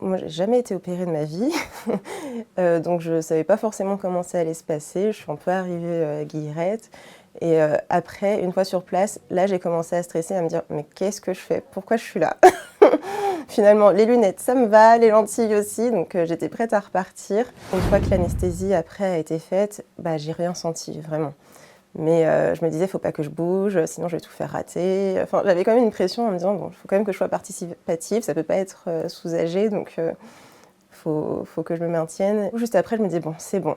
moi, j'ai jamais été opérée de ma vie, donc je savais pas forcément comment ça allait se passer. Je suis un peu arrivée guillerette. Et après, une fois sur place, là, j'ai commencé à stresser, à me dire « Mais qu'est-ce que je fais? Pourquoi je suis là ?» Finalement, les lunettes, ça me va, les lentilles aussi, donc j'étais prête à repartir. Une fois que l'anesthésie, après, a été faite, bah, j'ai rien senti, vraiment. Mais je me disais, faut pas que je bouge, sinon je vais tout faire rater. Enfin, j'avais quand même une pression en me disant, bon, il faut quand même que je sois participative, ça peut pas être soulagé, donc faut que je me maintienne. Juste après, je me disais, bon, c'est bon,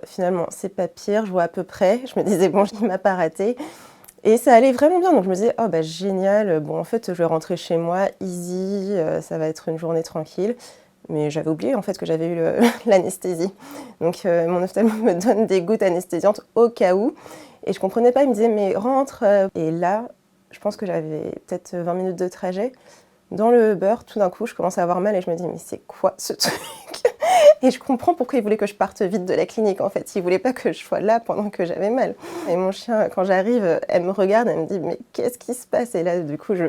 finalement, c'est pas pire, je vois à peu près. Je me disais, bon, il m'a pas raté. Et ça allait vraiment bien, donc je me disais, oh bah génial, bon, en fait, je vais rentrer chez moi, easy, ça va être une journée tranquille. Mais j'avais oublié en fait que j'avais eu l'anesthésie. Donc mon ophtalmo me donne des gouttes anesthésiantes au cas où. Et je comprenais pas, il me disait mais rentre. Et là, je pense que j'avais peut-être 20 minutes de trajet. Dans le Uber, tout d'un coup, je commence à avoir mal et je me dis mais c'est quoi ce truc? Et je comprends pourquoi il voulait que je parte vite de la clinique en fait. Il voulait pas que je sois là pendant que j'avais mal. Et mon chien, quand j'arrive, elle me regarde, elle me dit mais qu'est-ce qui se passe? Et là, du coup, je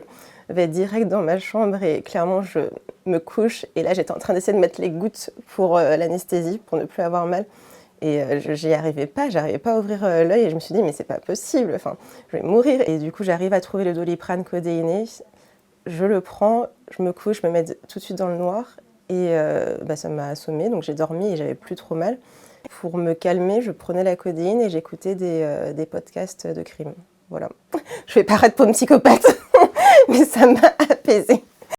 vais direct dans ma chambre et clairement, je me couche. Et là, j'étais en train d'essayer de mettre les gouttes pour l'anesthésie, pour ne plus avoir mal. Et j'y arrivais pas, j'arrivais pas à ouvrir l'œil et je me suis dit mais c'est pas possible, enfin, je vais mourir. Et du coup, j'arrive à trouver le Doliprane codéiné. Je le prends, je me couche, je me mets tout de suite dans le noir et bah, ça m'a assommée, donc j'ai dormi et j'avais plus trop mal. Pour me calmer, je prenais la codéine et j'écoutais des podcasts de crime. Voilà. Je vais paraître pour une psychopathe, mais ça m'a apaisée.